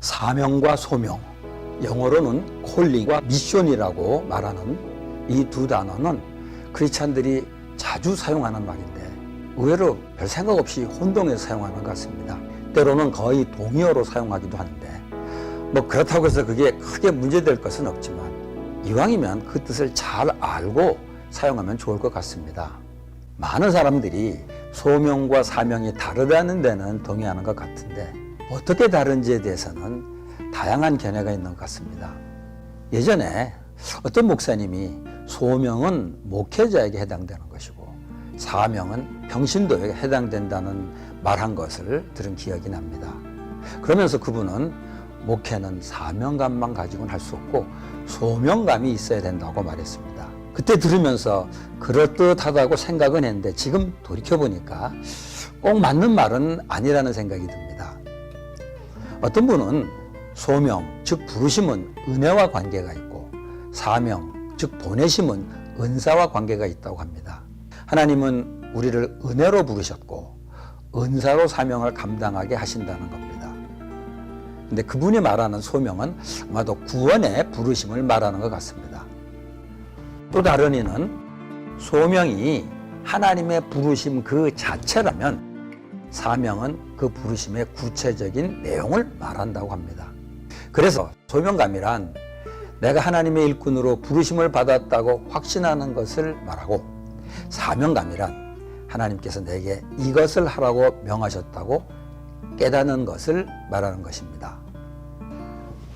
사명과 소명, 영어로는 콜링과 미션이라고 말하는 이 두 단어는 크리스찬들이 자주 사용하는 말인데 의외로 별 생각 없이 혼동해서 사용하는 것 같습니다. 때로는 거의 동의어로 사용하기도 하는데 뭐 그렇다고 해서 그게 크게 문제될 것은 없지만 이왕이면 그 뜻을 잘 알고 사용하면 좋을 것 같습니다. 많은 사람들이 소명과 사명이 다르다는 데는 동의하는 것 같은데 어떻게 다른지에 대해서는 다양한 견해가 있는 것 같습니다. 예전에 어떤 목사님이 소명은 목회자에게 해당되는 것이고 사명은 평신도에게 해당된다는 말한 것을 들은 기억이 납니다. 그러면서 그분은 목회는 사명감만 가지고는 할 수 없고 소명감이 있어야 된다고 말했습니다. 그때 들으면서 그럴듯하다고 생각은 했는데 지금 돌이켜보니까 꼭 맞는 말은 아니라는 생각이 듭니다. 어떤 분은 소명, 즉 부르심은 은혜와 관계가 있고 사명, 즉 보내심은 은사와 관계가 있다고 합니다. 하나님은 우리를 은혜로 부르셨고 은사로 사명을 감당하게 하신다는 겁니다. 근데 그분이 말하는 소명은 아마도 구원의 부르심을 말하는 것 같습니다. 또 다른 이는 소명이 하나님의 부르심 그 자체라면 사명은 그 부르심의 구체적인 내용을 말한다고 합니다. 그래서 소명감이란 내가 하나님의 일꾼으로 부르심을 받았다고 확신하는 것을 말하고 사명감이란 하나님께서 내게 이것을 하라고 명하셨다고 깨닫는 것을 말하는 것입니다.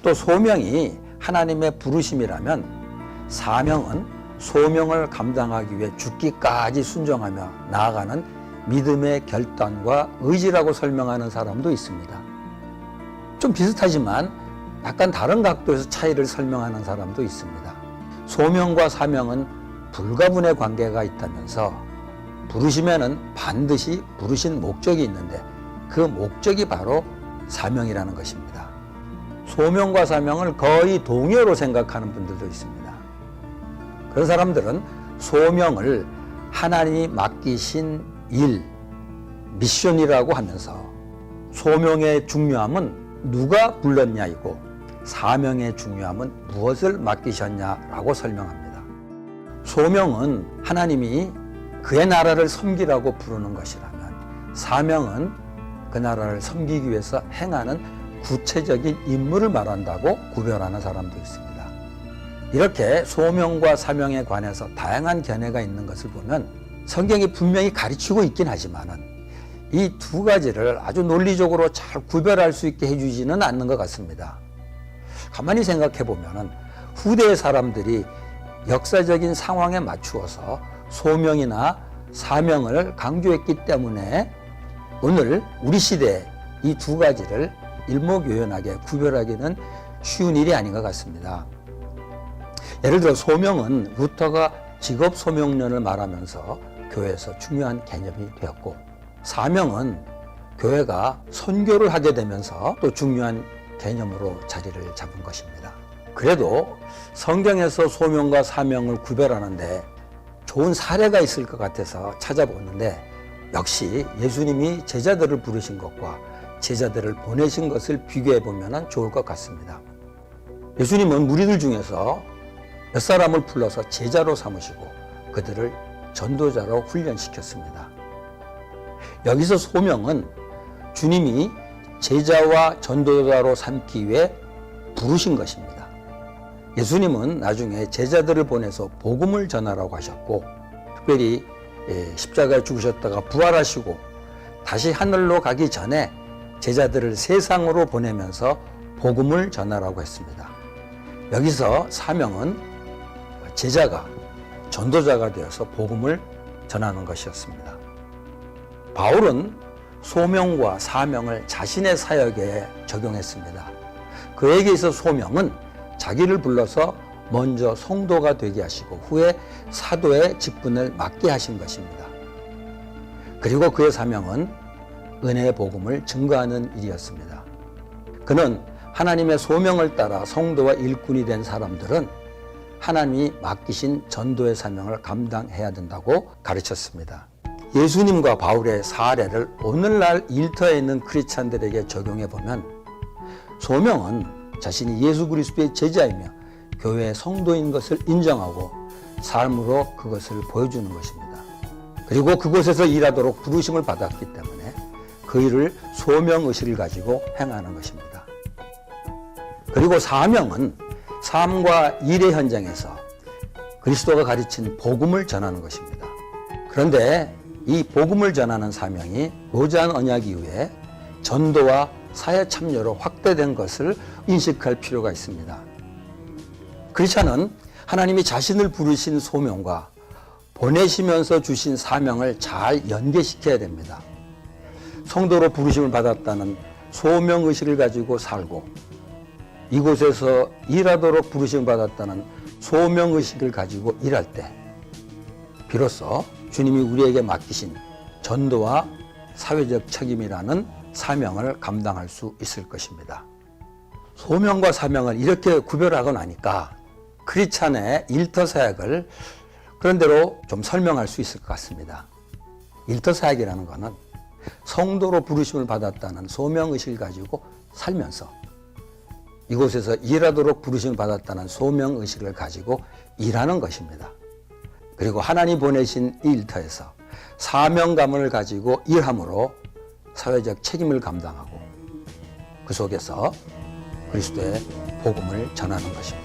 또 소명이 하나님의 부르심이라면 사명은 소명을 감당하기 위해 죽기까지 순종하며 나아가는 믿음의 결단과 의지라고 설명하는 사람도 있습니다. 좀 비슷하지만 약간 다른 각도에서 차이를 설명하는 사람도 있습니다. 소명과 사명은 불가분의 관계가 있다면서 부르심에는 반드시 부르신 목적이 있는데 그 목적이 바로 사명이라는 것입니다. 소명과 사명을 거의 동의어로 생각하는 분들도 있습니다. 그런 사람들은 소명을 하나님이 맡기신 일, 미션이라고 하면서 소명의 중요함은 누가 불렀냐이고 사명의 중요함은 무엇을 맡기셨냐라고 설명합니다. 소명은 하나님이 그의 나라를 섬기라고 부르는 것이라면 사명은 그 나라를 섬기기 위해서 행하는 구체적인 임무를 말한다고 구별하는 사람도 있습니다. 이렇게 소명과 사명에 관해서 다양한 견해가 있는 것을 보면 성경이 분명히 가르치고 있긴 하지만은 이 두 가지를 아주 논리적으로 잘 구별할 수 있게 해주지는 않는 것 같습니다. 가만히 생각해 보면은 후대의 사람들이 역사적인 상황에 맞추어서 소명이나 사명을 강조했기 때문에 오늘 우리 시대에 이 두 가지를 일목요연하게 구별하기는 쉬운 일이 아닌 것 같습니다. 예를 들어 소명은 루터가 직업 소명론을 말하면서 교회에서 중요한 개념이 되었고 사명은 교회가 선교를 하게 되면서 또 중요한 개념으로 자리를 잡은 것입니다. 그래도 성경에서 소명과 사명을 구별하는데 좋은 사례가 있을 것 같아서 찾아보는데 역시 예수님이 제자들을 부르신 것과 제자들을 보내신 것을 비교해 보면 좋을 것 같습니다. 예수님은 무리들 중에서 몇 사람을 불러서 제자로 삼으시고 그들을 전도자로 훈련시켰습니다. 여기서 소명은 주님이 제자와 전도자로 삼기 위해 부르신 것입니다. 예수님은 나중에 제자들을 보내서 복음을 전하라고 하셨고 특별히 십자가에 죽으셨다가 부활하시고 다시 하늘로 가기 전에 제자들을 세상으로 보내면서 복음을 전하라고 했습니다. 여기서 사명은 제자가 전도자가 되어서 복음을 전하는 것이었습니다. 바울은 소명과 사명을 자신의 사역에 적용했습니다. 그에게 있어 소명은 자기를 불러서 먼저 성도가 되게 하시고 후에 사도의 직분을 맡게 하신 것입니다. 그리고 그의 사명은 은혜의 복음을 증거하는 일이었습니다. 그는 하나님의 소명을 따라 성도와 일꾼이 된 사람들은 하나님이 맡기신 전도의 사명을 감당해야 된다고 가르쳤습니다. 예수님과 바울의 사례를 오늘날 일터에 있는 크리스찬들에게 적용해 보면 소명은 자신이 예수 그리스도의 제자이며 교회의 성도인 것을 인정하고 삶으로 그것을 보여주는 것입니다. 그리고 그곳에서 일하도록 부르심을 받았기 때문에 그 일을 소명의식을 가지고 행하는 것입니다. 그리고 사명은 삶과 일의 현장에서 그리스도가 가르친 복음을 전하는 것입니다. 그런데 이 복음을 전하는 사명이 모자란 언약 이후에 전도와 사회 참여로 확대된 것을 인식할 필요가 있습니다. 크리스찬은 하나님이 자신을 부르신 소명과 보내시면서 주신 사명을 잘 연계시켜야 됩니다. 성도로 부르심을 받았다는 소명의식을 가지고 살고 이곳에서 일하도록 부르심을 받았다는 소명의식을 가지고 일할 때 비로소 주님이 우리에게 맡기신 전도와 사회적 책임이라는 사명을 감당할 수 있을 것입니다. 소명과 사명을 이렇게 구별하고 나니까 크리스찬의 일터 사역을 그런대로 좀 설명할 수 있을 것 같습니다. 일터 사역이라는 것은 성도로 부르심을 받았다는 소명의식을 가지고 살면서 이곳에서 일하도록 부르심을 받았다는 소명의식을 가지고 일하는 것입니다. 그리고 하나님 보내신 이 일터에서 사명감을 가지고 일함으로 사회적 책임을 감당하고 그 속에서 그리스도의 복음을 전하는 것입니다.